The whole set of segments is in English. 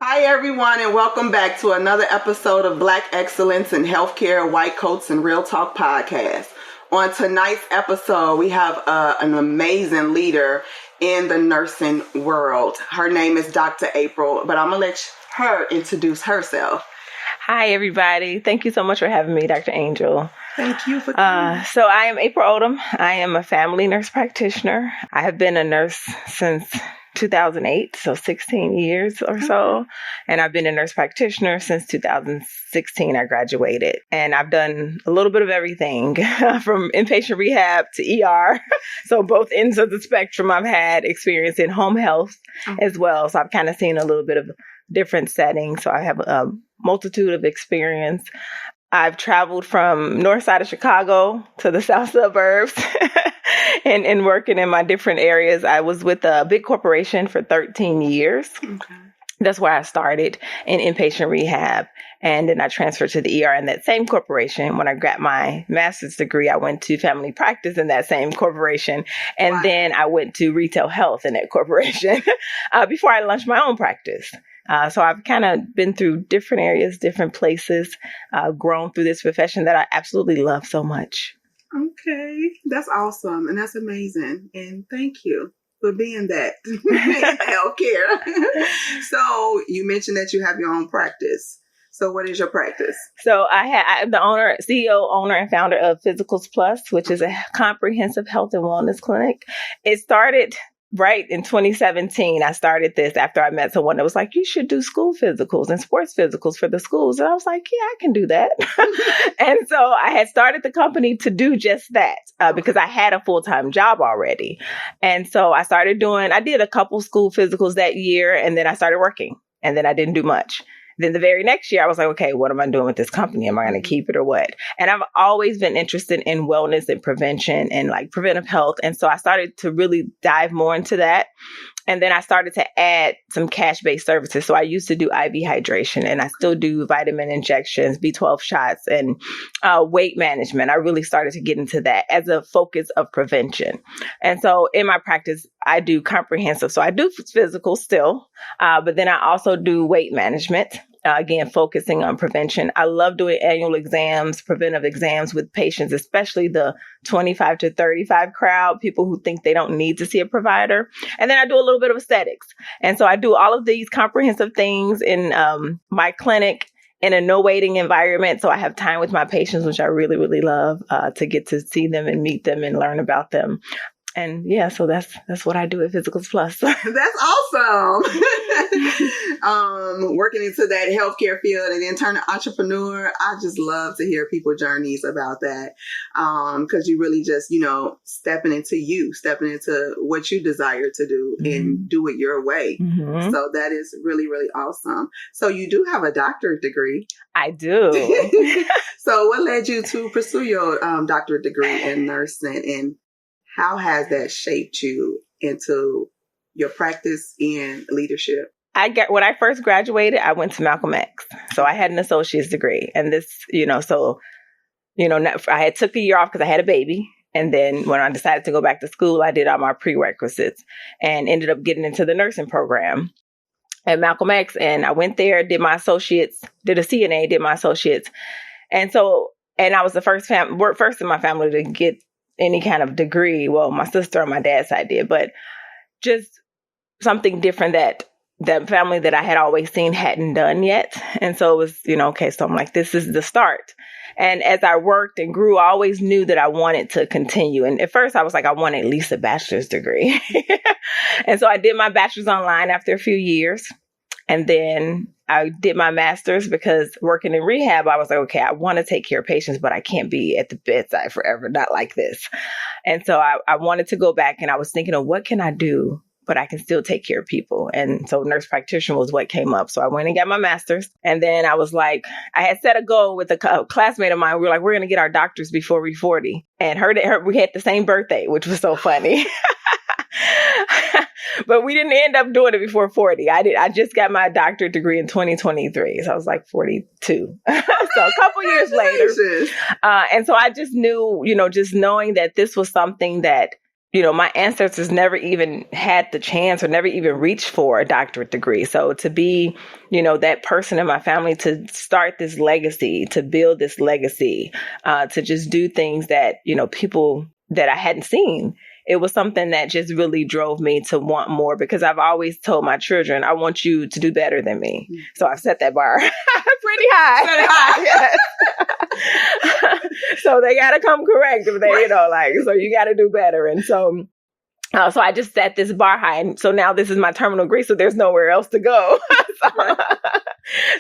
Hi, everyone, and welcome back to another episode of Black Excellence in Healthcare, White Coats, and Real Talk podcast. On tonight's episode, we have an amazing leader in the nursing world. Her name is Dr. April, but I'm going to let her introduce herself. Hi, everybody. Thank you so much for having me, Dr. Angel. Thank you for coming. So I am April Odom. I am a family nurse practitioner. I have been a nurse since 2008, so 16 years or so. And I've been a nurse practitioner since 2016. I graduated. And I've done a little bit of everything from inpatient rehab to ER. So both ends of the spectrum. I've had experience in home health as well. So I've kind of seen a little bit of different settings. So I have a multitude of experience. I've traveled from north side of Chicago to the south suburbs and working in my different areas. I was with a big corporation for 13 years. Okay. That's where I started in inpatient rehab. And then I transferred to the ER in that same corporation. When I got my master's degree, I went to family practice in that same corporation. And then I went to retail health in that corporation before I launched my own practice. So I've kind of been through different areas, different places, grown through this profession that I absolutely love so much. Okay, that's awesome. And that's amazing. And thank you for being that in healthcare. So you mentioned that you have your own practice. So what is your practice? So I'm the CEO, owner, and founder of Physicals Plus, which is a comprehensive health and wellness clinic. It started right in 2017. I started this after I met someone that was like, you should do school physicals and sports physicals for the schools. And I was like, yeah, I can do that. And so I had started the company to do just that because I had a full-time job already. And so I did a couple school physicals that year, and then I started working, and then I didn't do much. Then the very next year, I was like, okay, what am I doing with this company? Am I going to keep it or what? And I've always been interested in wellness and prevention and like preventive health. And so I started to really dive more into that. And then I started to add some cash-based services. So I used to do IV hydration, and I still do vitamin injections, B12 shots, and weight management. I really started to get into that as a focus of prevention. And so in my practice, I do comprehensive. So I do physical still, but then I also do weight management. Again, focusing on prevention. I love doing annual exams, preventive exams with patients, especially the 25 to 35 crowd, people who think they don't need to see a provider. And then I do a little bit of aesthetics. And so I do all of these comprehensive things in my clinic in a no waiting environment. So I have time with my patients, which I really, really love to get to see them and meet them and learn about them. And yeah, so that's what I do at Physicals Plus. That's awesome. Working into that healthcare field and then turning entrepreneur. I just love to hear people's journeys about that. Because you really just, stepping into what you desire to do and do it your way. Mm-hmm. So that is really, really awesome. So you do have a doctorate degree. I do. So what led you to pursue your doctorate degree in nursing, and how has that shaped you into your practice and leadership? When I first graduated, I went to Malcolm X. So I had an associate's degree. And this, I had took a year off because I had a baby. And then when I decided to go back to school, I did all my prerequisites and ended up getting into the nursing program at Malcolm X. And I went there, did my associates, did a CNA, did my associates. And I was the first in my family to get any kind of degree. Well, my sister on my dad's side did, but just something different that the family that I had always seen hadn't done yet. And so it was, okay, so I'm like, this is the start. And as I worked and grew, I always knew that I wanted to continue. And at first I was like, I want at least a bachelor's degree. And so I did my bachelor's online after a few years. And then I did my master's because working in rehab, I was like, okay, I want to take care of patients, but I can't be at the bedside forever, not like this. And so I wanted to go back, and I was thinking of what can I do, but I can still take care of people. And so nurse practitioner was what came up. So I went and got my master's. And then I was like, I had set a goal with a classmate of mine. We were like, we're going to get our doctors before we're 40. And we had the same birthday, which was so funny. But we didn't end up doing it before 40. I just got my doctorate degree in 2023. So I was like 42. So a couple years later. And so I just knew, just knowing that this was something that my ancestors never even had the chance or never even reached for a doctorate degree. So to be, that person in my family, to start this legacy, to build this legacy, to just do things that, people that I hadn't seen, it was something that just really drove me to want more, because I've always told my children, I want you to do better than me. So I've set that bar pretty high. So they got to come correct if they, so you got to do better. And so I just set this bar high. And so now this is my terminal degree, so there's nowhere else to go.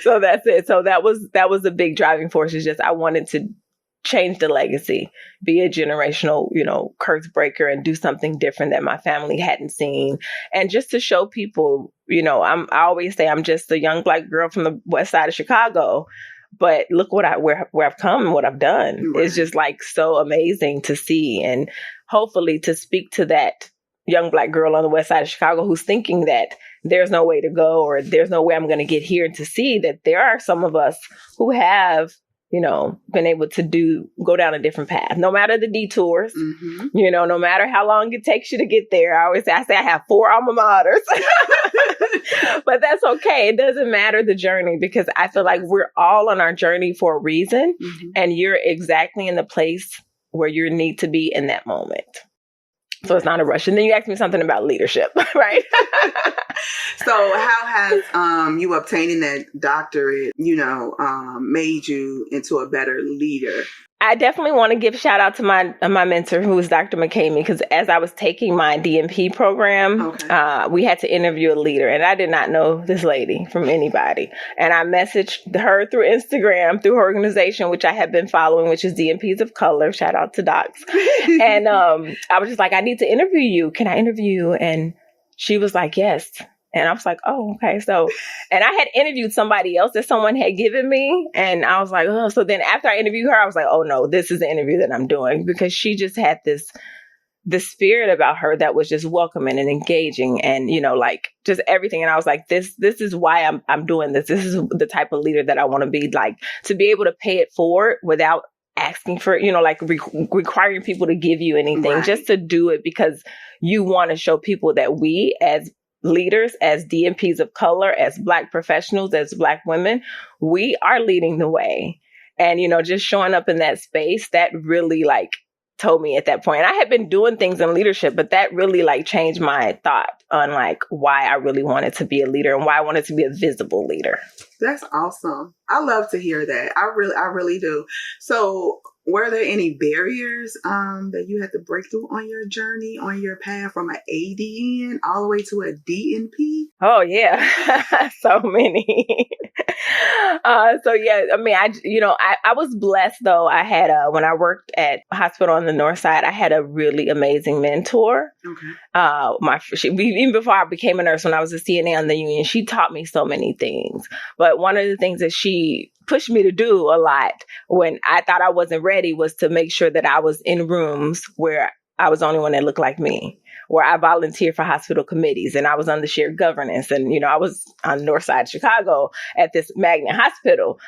So that's it. So that was a big driving force. Is just, I wanted to change the legacy, be a generational, curse breaker, and do something different that my family hadn't seen. And just to show people, I always say I'm just a young Black girl from the west side of Chicago, but look where I've come and what I've done. Right. It's just so amazing to see, and hopefully to speak to that young Black girl on the west side of Chicago who's thinking that there's no way to go, or there's no way I'm going to get here, and to see that there are some of us who have been able to go down a different path, no matter the detours, no matter how long it takes you to get there. I say I have 4 alma maters, but that's okay. It doesn't matter the journey, because I feel like we're all on our journey for a reason, and you're exactly in the place where you need to be in that moment. So it's not a rush. And then you asked me something about leadership, right? So how has you obtaining that doctorate, made you into a better leader? I definitely want to give shout out to my mentor, who was Dr. McCamey, because as I was taking my DNP program, we had to interview a leader, and I did not know this lady from anybody. And I messaged her through Instagram, through her organization, which I had been following, which is DNPs of Color. Shout out to Docs. And I was just like, I need to interview you. Can I interview you? And she was like, yes. And I was like, oh, okay. So, and I had interviewed somebody else that someone had given me. And I was like, oh, so then after I interviewed her, I was like, oh no, this is the interview that I'm doing, because she just had this spirit about her that was just welcoming and engaging, and, just everything. And I was like, this is why I'm doing this. This is the type of leader that I want to be, to be able to pay it forward without asking for, requiring people to give you anything, right. Just to do it because you want to show people that we as leaders, as DNPs of color, as Black professionals, as Black women, we are leading the way. And, just showing up in that space, that really told me at that point. And I had been doing things in leadership, but that really changed my thought on why I really wanted to be a leader and why I wanted to be a visible leader. That's awesome. I love to hear that. I really do. So were there any barriers that you had to break through on your journey, on your path from an ADN all the way to a DNP? Oh, yeah. So many. So, yeah, I mean, I was blessed, though. I had, when I worked at a hospital on the north side, I had a really amazing mentor. Okay. Even before I became a nurse, when I was a CNA on the union, she taught me so many things. But one of the things that she pushed me to do a lot when I thought I wasn't ready was to make sure that I was in rooms where I was the only one that looked like me, where I volunteered for hospital committees, and I was on the shared governance. And, I was on the north side of Chicago at this magnet hospital.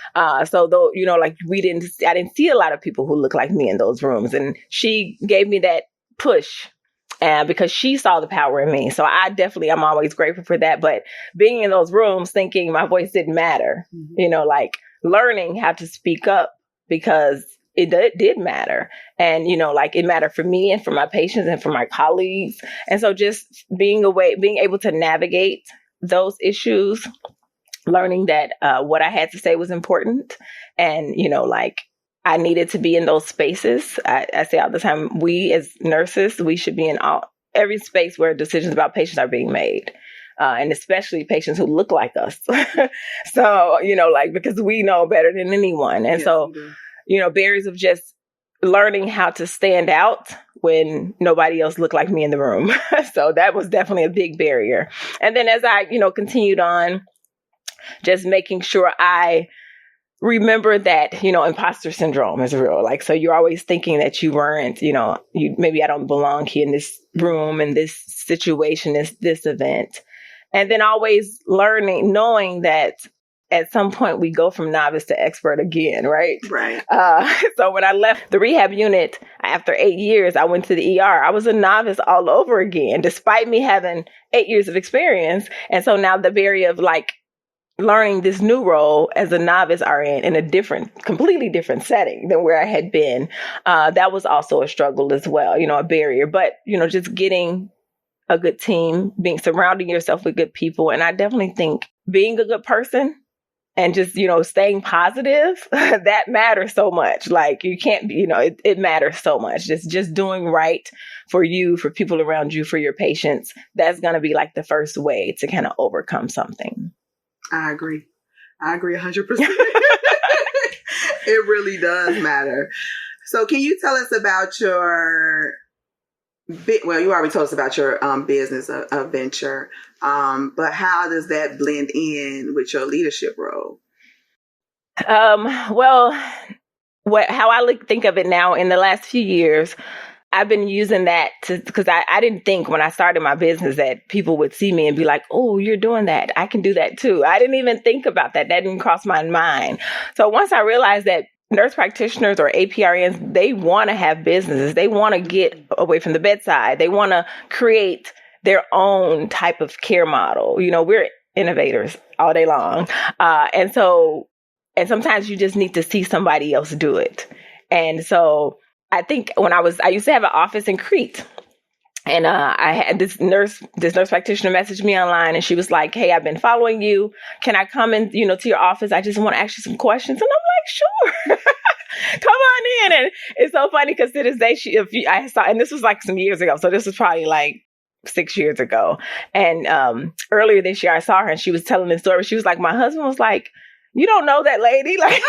So though, I didn't see a lot of people who looked like me in those rooms. And she gave me that push. Because she saw the power in me. So I'm always grateful for that. But being in those rooms thinking my voice didn't matter, learning how to speak up because it did matter. And, it mattered for me and for my patients and for my colleagues. And so just being able to navigate those issues, learning that what I had to say was important. And, I needed to be in those spaces. I say all the time, we as nurses, we should be in every space where decisions about patients are being made. And especially patients who look like us. So, because we know better than anyone. And so, barriers of just learning how to stand out when nobody else looked like me in the room. So that was definitely a big barrier. And then as I, continued on, just making sure I remember that, imposter syndrome is real. So you're always thinking that you weren't, maybe I don't belong here in this room, in this situation, this event. And then always knowing that at some point we go from novice to expert again, right? Right. So when I left the rehab unit after 8 years, I went to the ER. I was a novice all over again, despite me having 8 years of experience. And so now the barrier of like learning this new role as a novice RN in a completely different setting than where I had been, that was also a struggle as well, a barrier. But, just getting a good team, surrounding yourself with good people. And I definitely think being a good person and just, staying positive, that matters so much. Like you can't be, it matters so much. Just doing right for you, for people around you, for your patients. That's going to be like the first way to kind of overcome something. I agree 100%. It really does matter. So can you tell us about your, well, you already told us about your business venture, but how does that blend in with your leadership role? Well, how I think of it now in the last few years, I've been using that because I didn't think when I started my business that people would see me and be like, oh, you're doing that. I can do that too. I didn't even think about that. That didn't cross my mind. So once I realized that nurse practitioners or APRNs, they want to have businesses. They want to get away from the bedside. They want to create their own type of care model. We're innovators all day long. And sometimes you just need to see somebody else do it. And so I think I used to have an office in Crete. And I had this nurse practitioner message me online, and she was like, hey, I've been following you. Can I come in, to your office? I just want to ask you some questions. And I'm like, sure. Come on in. And it's so funny because to this day, I saw, and this was like some years ago. So this was probably like 6 years ago. And earlier this year, I saw her and she was telling the story. She was like, my husband was like, you don't know that lady. Like,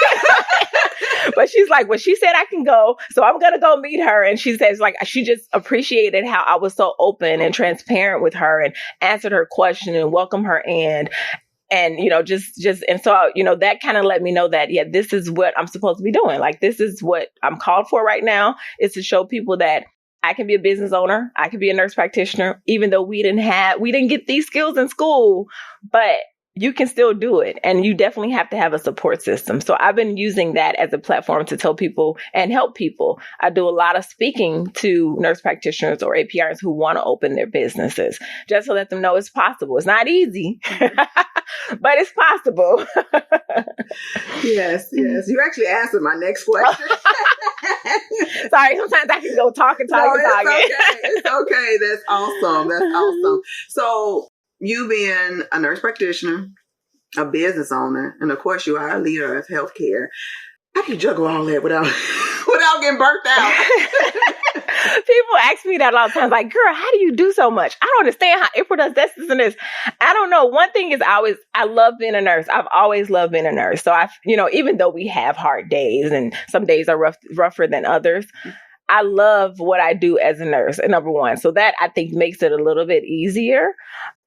but she's like, well, she said I can go. So I'm going to go meet her. And she says like, she just appreciated how I was so open and transparent with her and answered her question and welcomed her in. And, and so, that kind of let me know that, yeah, this is what I'm supposed to be doing. Like, this is what I'm called for right now, is to show people that I can be a business owner. I can be a nurse practitioner, even though we didn't get these skills in school, but you can still do it. And you definitely have to have a support system. So I've been using that as a platform to tell people and help people. I do a lot of speaking to nurse practitioners or APRNs who want to open their businesses, just to let them know it's possible. It's not easy, but it's possible. Yes. You actually answered my next question. Sorry, sometimes I can go talk. It's okay. That's awesome. So you being a nurse practitioner, a business owner, and of course you are a leader of healthcare, how do you juggle all that without getting burnt out? People ask me that all the time, like, girl, how do you do so much? I don't understand how April does this and this. I don't know. One thing is I love being a nurse. I've always loved being a nurse. So even though we have hard days and some days are rougher than others, I love what I do as a nurse, number one. So that I think makes it a little bit easier.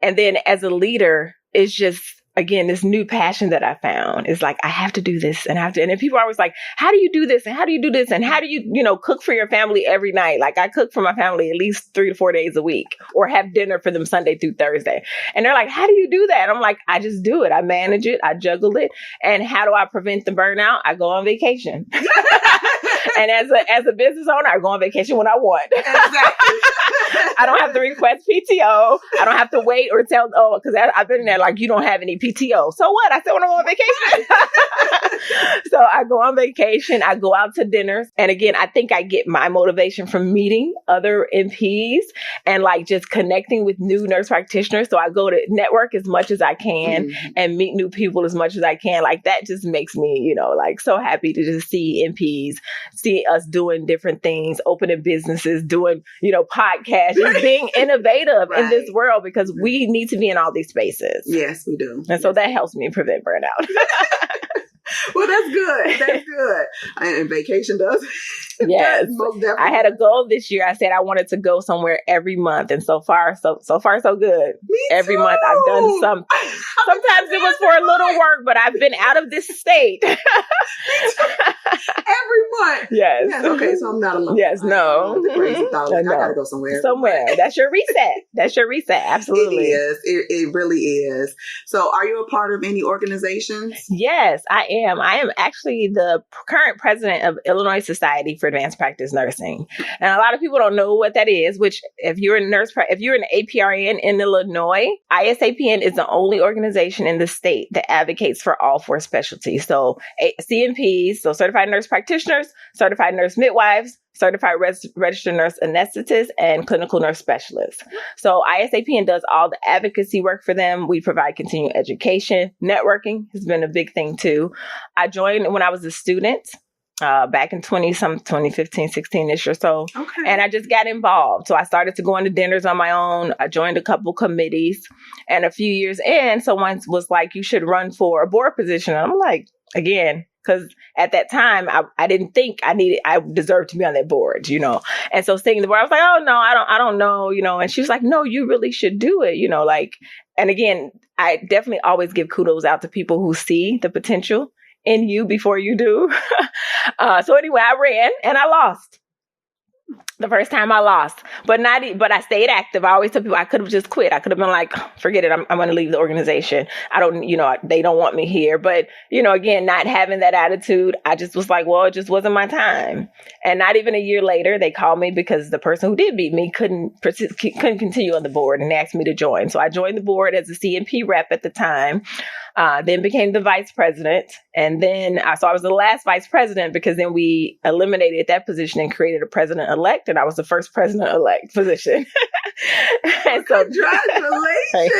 And then as a leader, it's just, again, this new passion that I found is like, I have to do this and then people are always like, how do you do this? And how do you do this? And how do you, cook for your family every night? Like I cook for my family at least 3 to 4 days a week or have dinner for them Sunday through Thursday. And they're like, how do you do that? And I'm like, I just do it. I manage it. I juggle it. And how do I prevent the burnout? I go on vacation. And as a business owner, I go on vacation when I want. Exactly. I don't have to request PTO. I don't have to wait or tell, because I've been in there like, you don't have any PTO. So what? I still want to go on vacation. So I go on vacation. I go out to dinners. And again, I think I get my motivation from meeting other NPs and like just connecting with new nurse practitioners. So I go to network as much as I can and meet new people as much as I can. Like that just makes me, like so happy to just see NPs, see us doing different things, opening businesses, doing, podcasts, just being innovative in this world because we need to be in all these spaces. Yes, we do. And so that helps me prevent burnout. Well, that's good. And vacation does. Yes. Most definitely. I had a goal this year. I said I wanted to go somewhere every month. And so far, so good. Me every too. month I've done something. Sometimes it was for a little work, but I've been out of this state. month. Yes. Okay, so I'm not alone. Yes, no. The crazy thought. Like, No. I gotta go somewhere. That's your reset. Absolutely. It is. It really is. So are you a part of any organizations? Yes, I am. I am actually the current president of Illinois Society for Advanced Practice Nursing. And a lot of people don't know what that is, which if you're an APRN in Illinois, ISAPN is the only organization in the state that advocates for all 4 specialties. So CNPs, so certified nurse practitioners, certified nurse midwives, certified registered nurse anesthetist, and clinical nurse specialist. So ISAPN does all the advocacy work for them. We provide continuing education. Networking has been a big thing too. I joined when I was a student back in 2015, 16-ish or so. Okay. And I just got involved. So I started to go into dinners on my own. I joined a couple committees. And a few years in, someone was like, you should run for a board position. And I'm like, again, because at that time, I didn't think I deserved to be on that board, And so seeing the board, I was like, oh, no, I don't know, And she was like, no, you really should do it, And again, I definitely always give kudos out to people who see the potential in you before you do. So anyway, I ran and I lost. The first time I lost, but I stayed active. I always tell people I could have just quit. I could have been like, forget it. I'm going to leave the organization. They don't want me here. But, again, not having that attitude, I just was like, well, it just wasn't my time. And not even a year later, they called me because the person who did beat me couldn't continue on the board and asked me to join. So I joined the board as a CNP rep at the time. Then became the vice president. And then, so I was the last vice president because then we eliminated that position and created a president-elect. And I was the first president-elect position. And so, congratulations.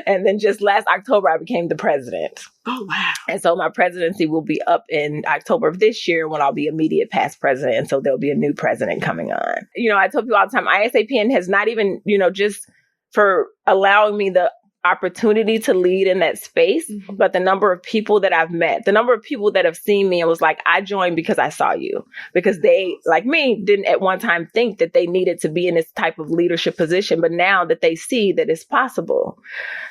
And then just last October, I became the president. Oh, wow. And so my presidency will be up in October of this year when I'll be immediate past president. And so there'll be a new president coming on. I tell people all the time, ISAPN has not even, just for allowing me the opportunity to lead in that space, but the number of people that I've met, the number of people that have seen me and was like, I joined because I saw you, because they, like me, didn't at one time think that they needed to be in this type of leadership position, but now that they see that it's possible.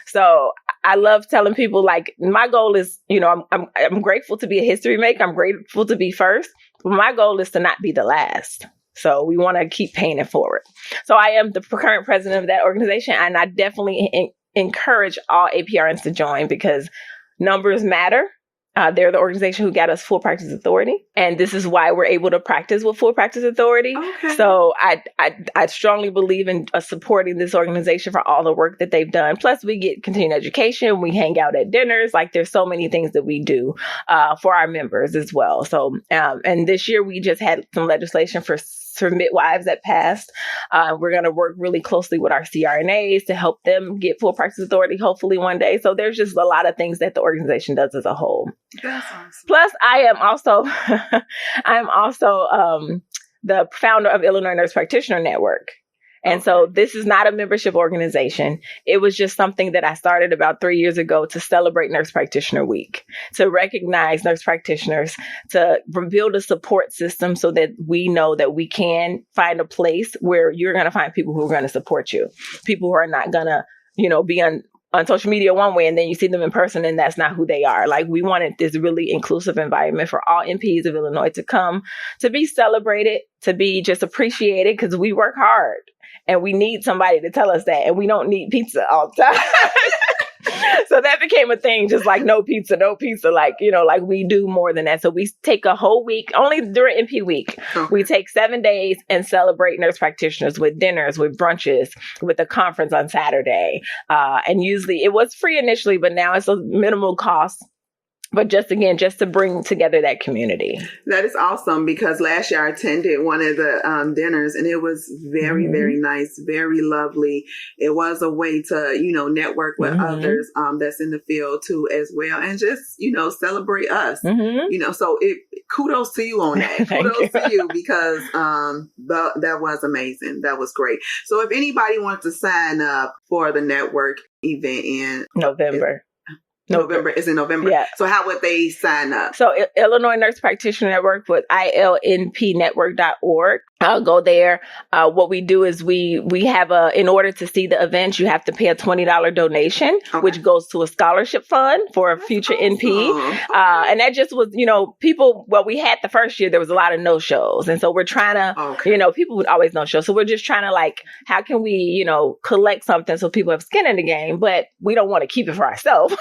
So I love telling people, like, my goal is, I'm grateful to be a history maker. I'm grateful to be first, but my goal is to not be the last. So we want to keep paying it forward. So I am the current president of that organization, and I definitely encourage all APRNs to join because numbers matter. They're the organization who got us full practice authority. And this is why we're able to practice with full practice authority. Okay. So I strongly believe in supporting this organization for all the work that they've done. Plus, we get continuing education. We hang out at dinners. Like, there's so many things that we do for our members as well. So, and this year we just had some legislation for midwives that passed. We're going to work really closely with our CRNAs to help them get full practice authority, hopefully one day. So there's just a lot of things that the organization does as a whole. That's awesome. Plus, I am also the founder of Illinois Nurse Practitioner Network. And so this is not a membership organization. It was just something that I started about 3 years ago to celebrate Nurse Practitioner Week, to recognize nurse practitioners, to build a support system so that we know that we can find a place where you're going to find people who are going to support you, people who are not going to, be on social media one way and then you see them in person and that's not who they are. Like, we wanted this really inclusive environment for all NPs of Illinois to come, to be celebrated, to be just appreciated, because we work hard. And we need somebody to tell us that. And we don't need pizza all the time. So that became a thing, just like no pizza. Like, like we do more than that. So we take a whole week, only during NP week. Okay. We take 7 days and celebrate nurse practitioners with dinners, with brunches, with a conference on Saturday. And usually it was free initially, but now it's a minimal cost. But just to bring together that community. That is awesome, because last year I attended one of the dinners and it was very, very nice, very lovely. It was a way to, network with others that's in the field too as well, and just, celebrate us. So kudos to you on that. Kudos to you, because that was amazing. That was great. So if anybody wants to sign up for the network event in November. Is in November. Yeah. So how would they sign up? So Illinois Nurse Practitioner Network with ILNPnetwork.org. I'll go there. What we do is we have in order to see the events, you have to pay a $20 donation, which goes to a scholarship fund for a future NP. And that just was, people, we had the first year, there was a lot of no-shows. And so we're trying to, people would always no-show. So we're just trying to how can we, collect something so people have skin in the game, but we don't want to keep it for ourselves.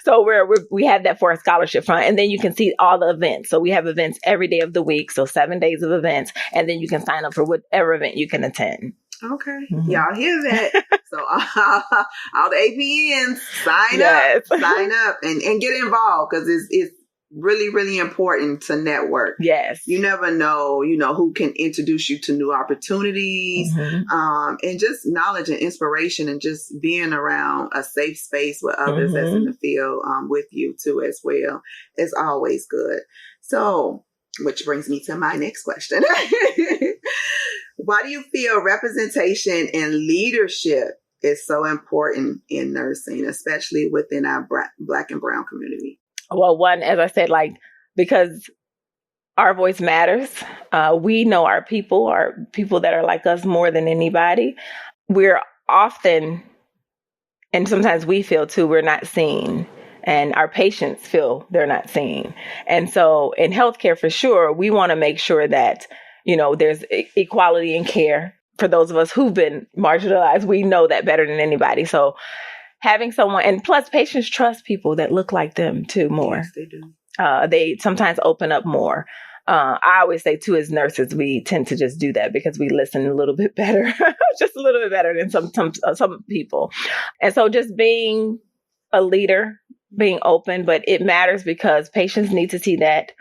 So we have that for a scholarship fund. And then you can see all the events. So we have events every day of the week. So 7 days of events. And then you can sign up for whatever event you can attend. Okay. Y'all hear that? So all the APNs, sign up and get involved, because it's really, really important to network. Yes. You never know, who can introduce you to new opportunities, and just knowledge and inspiration, and just being around a safe space with others that's in the field with you too as well is always good. So, which brings me to my next question. Why do you feel representation and leadership is so important in nursing, especially within our Black and Brown community? Well, one, as I said, because our voice matters. We know our people that are like us more than anybody. We're often, and sometimes we feel too, we're not seen. And our patients feel they're not seen. And so in healthcare, for sure, we want to make sure that, there's equality in care. For those of us who've been marginalized, we know that better than anybody. So having someone, and plus patients trust people that look like them too more. Yes, they do. They sometimes open up more. I always say too, as nurses, we tend to just do that because we listen a little bit better, just a little bit better than some people. And so just being a leader, being open, but it matters because patients need to see that.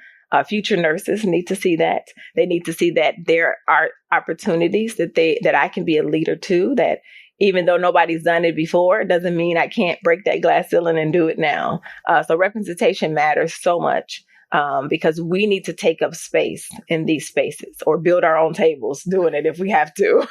Future nurses need to see that. They need to see that there are opportunities that I can be a leader too, that even though nobody's done it before, it doesn't mean I can't break that glass ceiling and do it now. So representation matters so much. Because we need to take up space in these spaces, or build our own tables doing it if we have to.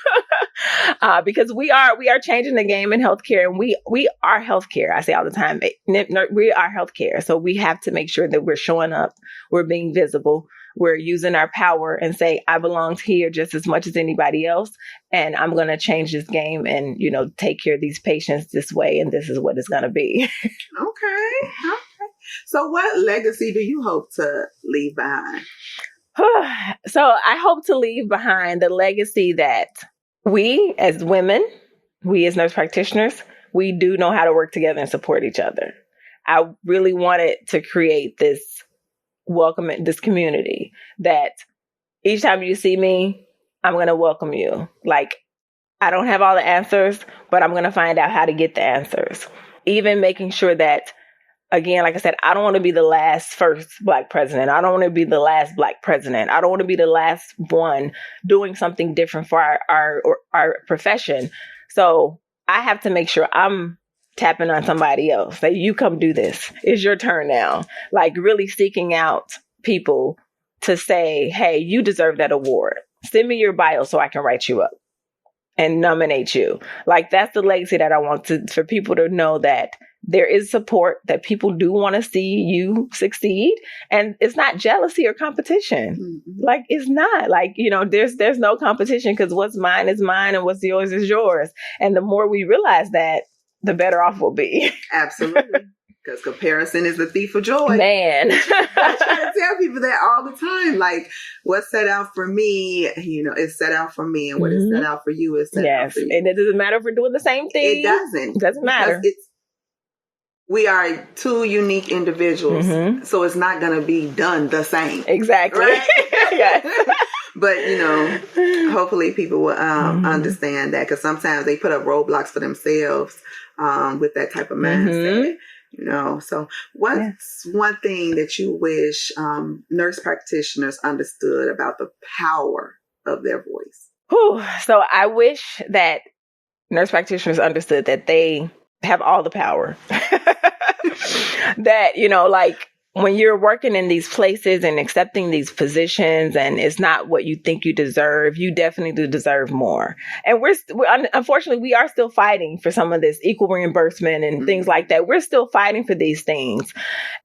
Because we are changing the game in healthcare, and we are healthcare. I say all the time, we are healthcare. So we have to make sure that we're showing up, we're being visible, we're using our power and say, I belong here just as much as anybody else. And I'm going to change this game and, take care of these patients this way. And this is what it's going to be. Okay. So what legacy do you hope to leave behind? So I hope to leave behind the legacy that we as women, we as nurse practitioners, we do know how to work together and support each other. I really wanted to create this this community that each time you see me, I'm going to welcome you. I don't have all the answers, but I'm going to find out how to get the answers. Even making sure that, again, like I said, I don't want to be the first Black president. I don't want to be the last Black president. I don't want to be the last one doing something different for our profession. So I have to make sure I'm tapping on somebody else. Say, you come do this. It's your turn now. Really seeking out people to say, hey, you deserve that award. Send me your bio so I can write you up and nominate you. That's the legacy that I want for people to know, that there is support, that people do want to see you succeed. And it's not jealousy or competition. Mm-hmm. It's not there's no competition, because what's mine is mine and what's yours is yours. And the more we realize that, the better off we'll be. Absolutely. Because comparison is the thief of joy. Man. I try to tell people that all the time. What's set out for me, is set out for me. And what is set out for you is set out for you. And it doesn't matter if we're doing the same thing. It doesn't. It doesn't matter. We are two unique individuals. Mm-hmm. So it's not going to be done the same. Exactly. Right? Yes. But, hopefully people will understand that, because sometimes they put up roadblocks for themselves with that type of mindset. So what's one thing that you wish nurse practitioners understood about the power of their voice? So I wish that nurse practitioners understood that they have all the power. That, when you're working in these places and accepting these positions, and it's not what you think you deserve, you definitely deserve more. And we're unfortunately, we are still fighting for some of this equal reimbursement and things like that. We're still fighting for these things,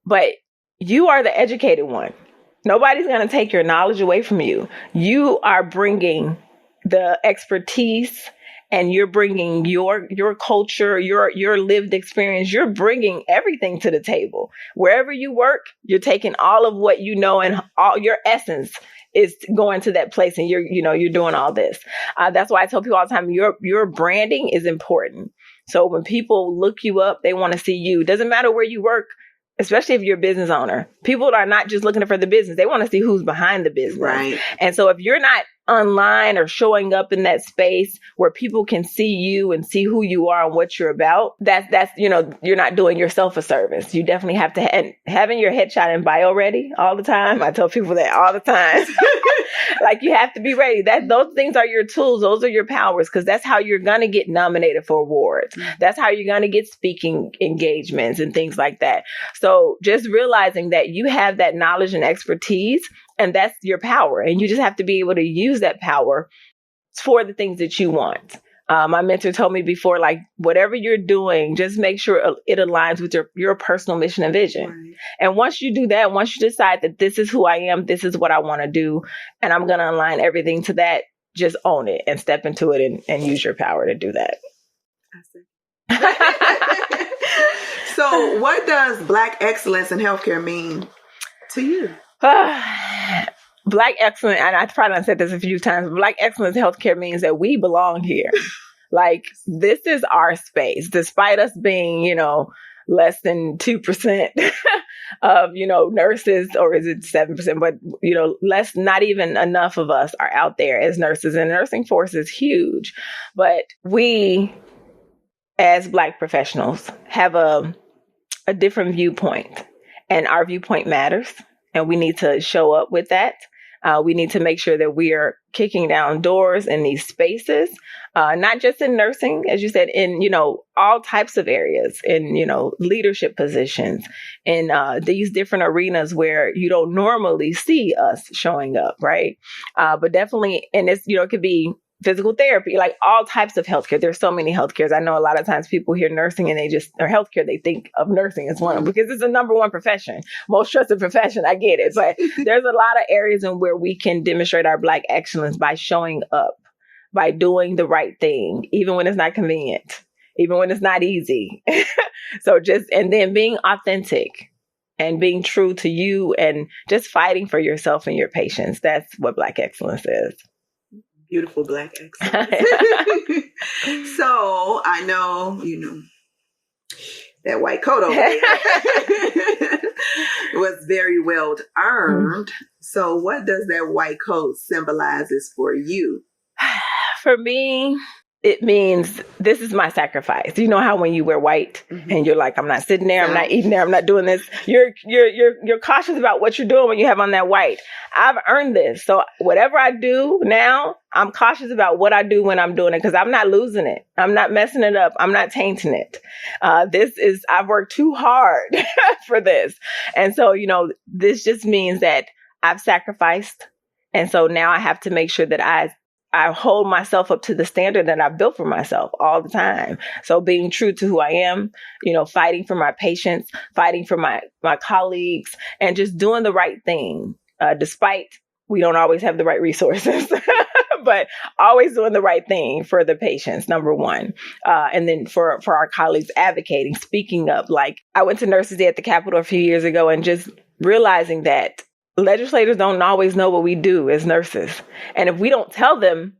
but you are the educated one. Nobody's going to take your knowledge away from you. You are bringing the expertise, and you're bringing your culture, your lived experience. You're bringing everything to the table. Wherever you work, you're taking all of what you know, and all your essence is going to that place, and you're doing all this. That's why I tell people all the time, your branding is important. So when people look you up, they want to see you. Doesn't matter where you work, especially if you're a business owner. People are not just looking for the business. They want to see who's behind the business. Right. And so if you're not online or showing up in that space where people can see you and see who you are and what you're about, that's you're not doing yourself a service. You definitely have to having your headshot and bio ready all the time. I tell people that all the time. Like, you have to be ready. Those things are your tools. Those are your powers, because that's how you're going to get nominated for awards. That's how you're going to get speaking engagements and things like that. So just realizing that you have that knowledge and expertise, and that's your power. And you just have to be able to use that power for the things that you want. My mentor told me before, like, whatever you're doing, just make sure it aligns with your personal mission and vision. Right. And once you do that, once you decide that this is who I am, this is what I want to do, and I'm going to align everything to that, just own it and step into it and use your power to do that. So what does Black excellence in healthcare mean to you? Black excellence, and I probably said this a few times, Black excellence in healthcare means that we belong here. Like, this is our space, despite us being, less than 2% of, nurses, or is it 7%? But, not even enough of us are out there as nurses, and the nursing force is huge. But we, as Black professionals, have a different viewpoint, and our viewpoint matters, and we need to show up with that. We need to make sure that we are kicking down doors in these spaces, not just in nursing, as you said, in, all types of areas, in, leadership positions, in these different arenas where you don't normally see us showing up, right? But definitely, and it's, it could be physical therapy, like all types of healthcare. There's so many healthcares. I know a lot of times people hear nursing and or healthcare, they think of nursing as one, because it's the number one profession, most trusted profession. I get it. But there's a lot of areas in where we can demonstrate our Black excellence by showing up, by doing the right thing, even when it's not convenient, even when it's not easy. And then being authentic and being true to you, and just fighting for yourself and your patients. That's what Black excellence is. Beautiful Black excellence. So I know, that white coat over there was very well earned. So what does that white coat symbolizes for you? For me, it means this is my sacrifice. You know how when you wear white and you're like, I'm not sitting there, I'm not eating there, I'm not doing this. You're cautious about what you're doing when you have on that white. I've earned this. So whatever I do now, I'm cautious about what I do when I'm doing it, because I'm not losing it. I'm not messing it up. I'm not tainting it. I've worked too hard for this. And so, this just means that I've sacrificed. And so now I have to make sure that I hold myself up to the standard that I've built for myself all the time. So being true to who I am, fighting for my patients, fighting for my colleagues, and just doing the right thing, despite we don't always have the right resources, but always doing the right thing for the patients, number one. And then for our colleagues, advocating, speaking up. Like, I went to Nurses Day at the Capitol a few years ago, and just realizing that legislators don't always know what we do as nurses. And if we don't tell them,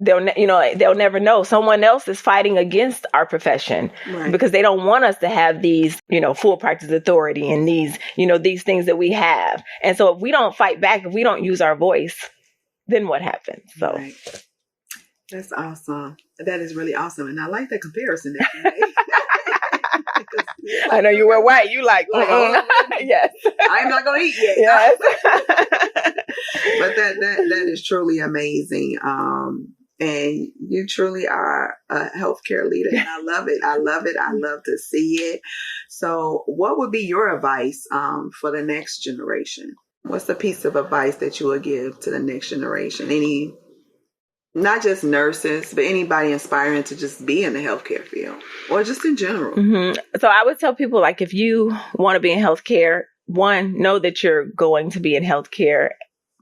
they'll never know. Someone else is fighting against our profession, right? Because they don't want us to have these, full practice authority and these things that we have. And so if we don't fight back, if we don't use our voice, then what happens? So right. That's awesome. That is really awesome. And I like that comparison that you made. I know you wear white. You like, yes. I'm not going to eat yet. Yes. But that is truly amazing. And you truly are a healthcare leader. And I love it. I love it. I love to see it. So what would be your advice for the next generation? What's the piece of advice that you would give to the next generation? Not just nurses, but anybody aspiring to just be in the healthcare field or just in general. So I would tell people, like, if you want to be in healthcare, one, know that you're going to be in healthcare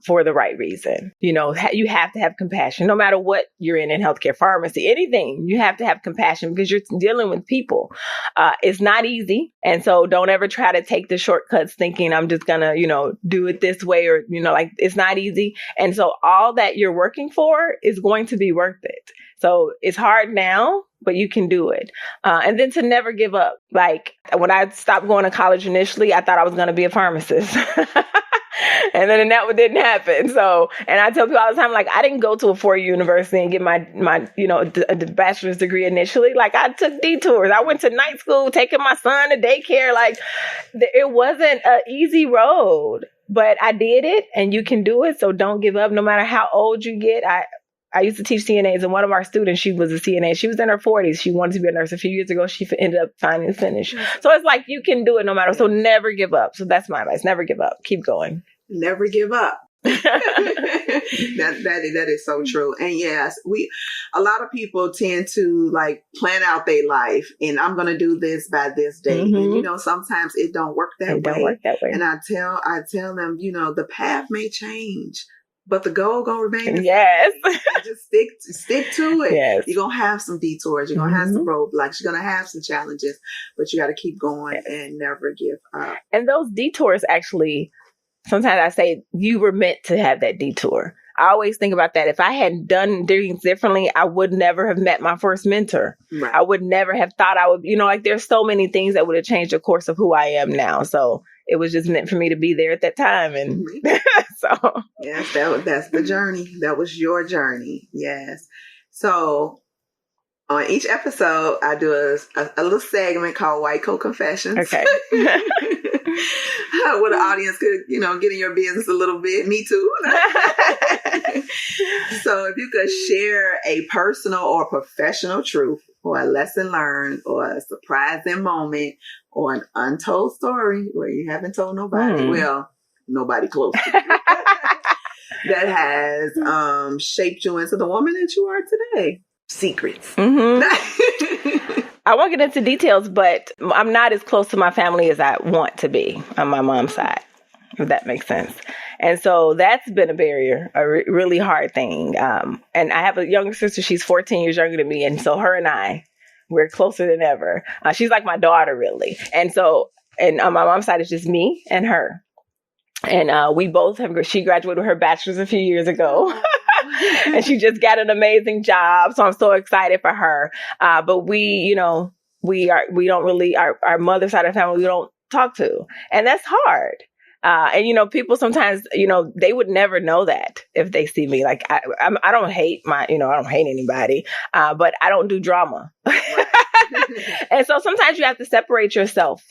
for the right reason. You know, you have to have compassion, no matter what you're in healthcare, pharmacy, anything. You have to have compassion because you're dealing with people. It's not easy. And so don't ever try to take the shortcuts thinking I'm just going to, you know, do it this way or, you know, like it's not easy. And so all that you're working for is going to be worth it. So it's hard now, but you can do it. And then to never give up. Like when I stopped going to college initially, I thought I was going to be a pharmacist. And then that didn't happen. So, and I tell people all the time, like, I didn't go to a 4-year university and get my you know, a bachelor's degree initially. Like, I took detours. I went to night school, taking my son to daycare. Like, it wasn't an easy road, but I did it, and you can do it. So don't give up, no matter how old you get. I used to teach CNAs, and one of our students, she was a CNA. She was in her 40s. She wanted to be a nurse. A few years ago, she ended up finally finished. So it's like you can do it no matter. So never give up. So that's my advice. Never give up. Keep going. Never give up. that is so true. And yes, a lot of people tend to like plan out their life, and I'm going to do this by this date. Mm-hmm. And you know, sometimes it don't work that way. Don't work that way. And I tell them, you know, the path may change, but the goal gonna remain the yes. same. And just stick to it. Yes. You're gonna have some detours. You're gonna have some roadblocks. You're gonna have some challenges, but you got to keep going and never give up. And those detours actually, sometimes I say you were meant to have that detour. I always think about that. If I hadn't done things differently, I would never have met my first mentor. Right. I would never have thought I would, you know, like there's so many things that would have changed the course of who I am now. So it was just meant for me to be there at that time. And so. Yes, that's the journey. That was your journey. Yes. So on each episode, I do a little segment called White Coat Confessions. Okay. Where the audience could, you know, get in your business a little bit. Me too. So if you could share a personal or professional truth or a lesson learned or a surprising moment or an untold story where you haven't told nobody, well, nobody close to you, that has shaped you into the woman that you are today. Secrets. Mm-hmm. I won't get into details, but I'm not as close to my family as I want to be on my mom's side, if that makes sense. And so that's been a barrier, a really hard thing. And I have a younger sister. She's 14 years younger than me. And so her and I, we're closer than ever. She's like my daughter, really. And so, and on my mom's side, it's just me and her. And we both she graduated with her bachelor's a few years ago. And she just got an amazing job. So I'm so excited for her. But we, you know, we don't really, our mother's side of the family, we don't talk to. And that's hard. And, you know, people sometimes, you know, they would never know that if they see me. Like, I don't hate I don't hate anybody, but I don't do drama. And so sometimes you have to separate yourself.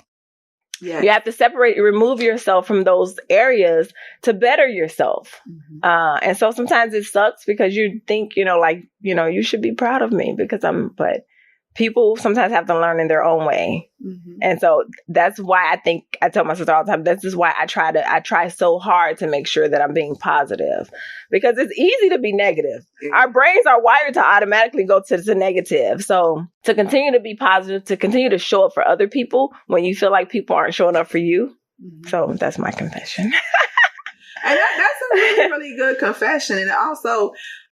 Yes. You have to remove yourself from those areas to better yourself. Mm-hmm. And so sometimes it sucks because you think, you know, like, you know, you should be proud of me because but people sometimes have to learn in their own way. Mm-hmm. And so that's why I tell my sister all the time, this is why I try so hard to make sure that I'm being positive, because it's easy to be negative. Yeah. Our brains are wired to automatically go to the negative. So to continue to be positive, to continue to show up for other people when you feel like people aren't showing up for you. Mm-hmm. So that's my confession. And that's a really, really good confession. And it also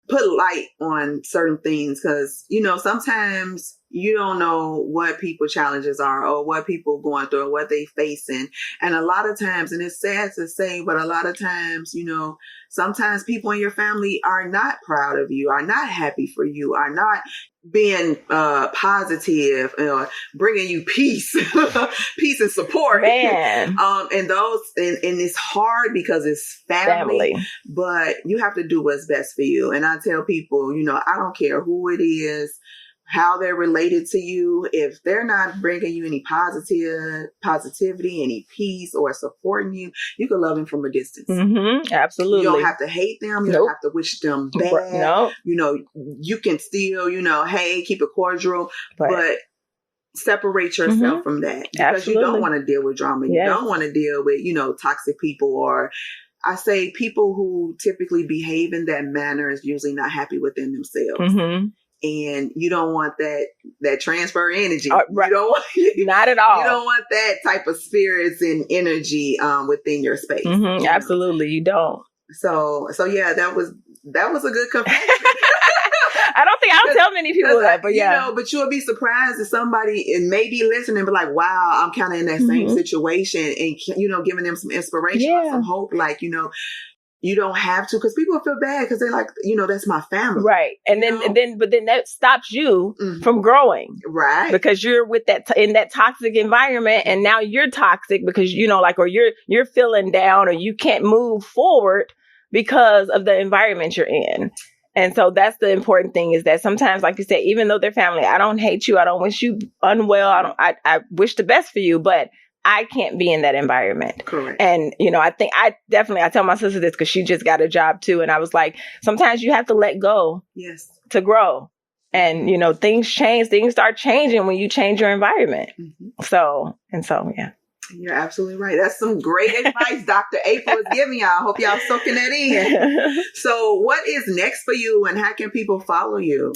put light on certain things because, you know, sometimes you don't know what people's challenges are or what people going through or what they facing. And a lot of times, and it's sad to say, but a lot of times, you know, sometimes people in your family are not proud of you, are not happy for you, are not being positive, bringing you peace, peace and support. Man. And it's hard because it's family, but you have to do what's best for you. And I tell people, you know, I don't care who it is, how they're related to you. If they're not bringing you any positivity, any peace or supporting you, you can love them from a distance. Mm-hmm. Absolutely. You don't have to hate them. You don't have to wish them bad. No. You know, you can still, you know, hey, keep it cordial, but separate yourself from that because you don't want to deal with drama. You don't want to deal with, you know, toxic people, or I say people who typically behave in that manner is usually not happy within themselves. Mm-hmm. and you don't want that transfer energy. Right. You don't want, not at all. You don't want that type of spirits and energy within your space. Mm-hmm. Absolutely, you don't. So yeah, that was a good confession. I don't tell many people that, but yeah. But you'll be surprised if somebody may be listening, but like, wow, I'm kind of in that same situation, and giving them some inspiration, or some hope, like, you don't have to, because people feel bad because they're like, that's my family. Right. And then that stops you from growing. Right. Because you're with in that toxic environment, and now you're toxic because, or you're feeling down, or you can't move forward because of the environment you're in. And so that's the important thing, is that sometimes, like you said, even though they're family, I don't hate you. I don't wish you unwell. I wish the best for you, but I can't be in that environment. Correct. And, I tell my sister this because she just got a job too. And I was like, sometimes you have to let go. Yes. To grow. And, things change. Things start changing when you change your environment. Mm-hmm. So, yeah. You're absolutely right. That's some great advice Dr. April is giving y'all. I hope y'all soaking that in. So what is next for you, and how can people follow you?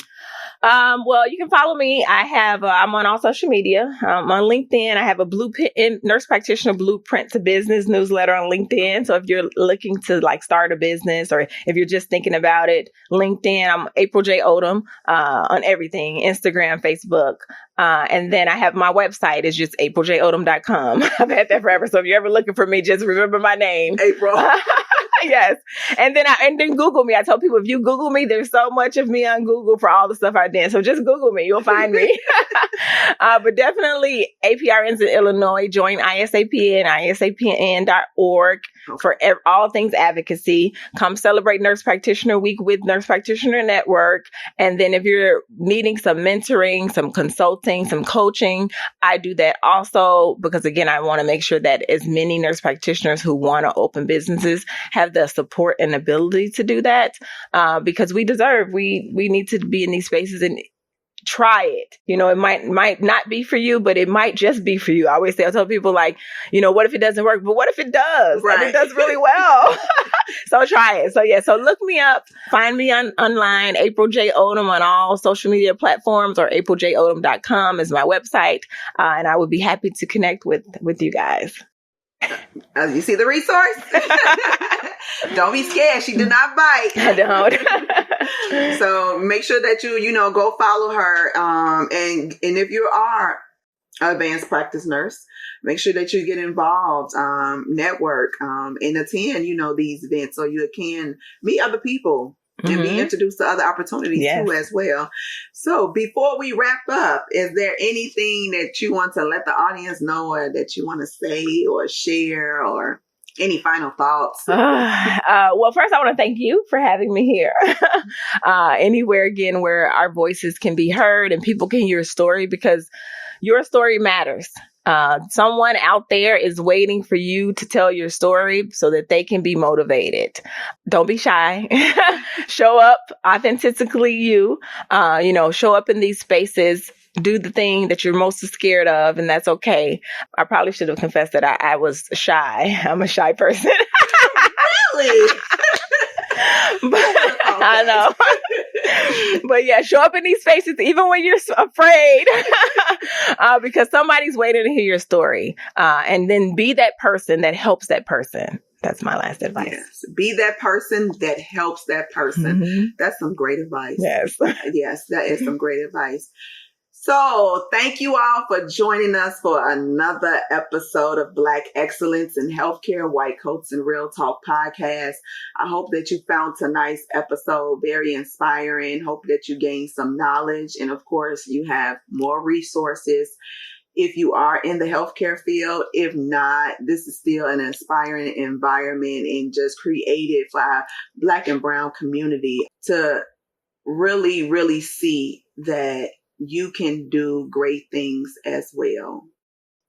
Well, you can follow me. I'm on all social media. On LinkedIn, I have a nurse practitioner blueprint to business newsletter on LinkedIn. So if you're looking to start a business, or if you're just thinking about it, LinkedIn, I'm April J. Odom, on everything, Instagram, Facebook. And then I have my website is just aprilgodom.com. I've had that forever. So if you're ever looking for me, just remember my name. April. Yes. And then Google me. I tell people, if you Google me, there's so much of me on Google for all the stuff I did. So just Google me. You'll find me. But definitely APRNs in Illinois, join ISAPN, ISAPN.org for all things advocacy. Come celebrate Nurse Practitioner Week with Nurse Practitioner Network. And then if you're needing some mentoring, some consulting, some coaching, I do that also, because again, I want to make sure that as many nurse practitioners who want to open businesses have the support and ability to do that, because we need to be in these spaces and try it. It might not be for you, but it might just be for you. I tell people what if it doesn't work? But what if it does? Right. And it does really well. So try it. So yeah, so look me up, find me online, April J. Odom on all social media platforms, or aprilgodom.com is my website. And I would be happy to connect with you guys. You see the resource? Don't be scared. She did not bite. I don't. So make sure that you go follow her. And if you are an advanced practice nurse, make sure that you get involved, network, and attend, these events, so you can meet other people and be introduced to other opportunities too as well. So before we wrap up, is there anything that you want to let the audience know, or that you want to say or share, or any final thoughts? Well, first I want to thank you for having me here. Anywhere again where our voices can be heard and people can hear your story, because your story matters. Someone out there is waiting for you to tell your story so that they can be motivated. Don't be shy. Show up authentically you. Show up in these spaces. Do the thing that you're most scared of, and that's okay. I probably should have confessed that I was shy. I'm a shy person. Really? I know. But yeah, show up in these spaces even when you're afraid, because somebody's waiting to hear your story. And then be that person that helps that person. That's my last advice. Yes. Be that person that helps that person. Mm-hmm. That's some great advice. Yes. Yes, that is some great advice. So thank you all for joining us for another episode of Black Excellence in Healthcare, White Coats and Real Talk podcast. I hope that you found tonight's episode very inspiring. Hope that you gained some knowledge. And of course, you have more resources if you are in the healthcare field. If not, this is still an inspiring environment and just created for our Black and Brown community to really, really see that you can do great things as well.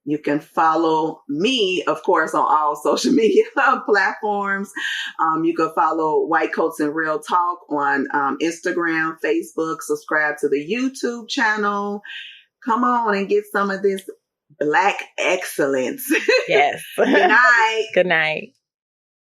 You can follow me, of course, on all social media platforms. You can follow White Coats and Real Talk on Instagram, Facebook. Subscribe to the YouTube channel. Come on and get some of this Black excellence. Yes. Good night. Good night.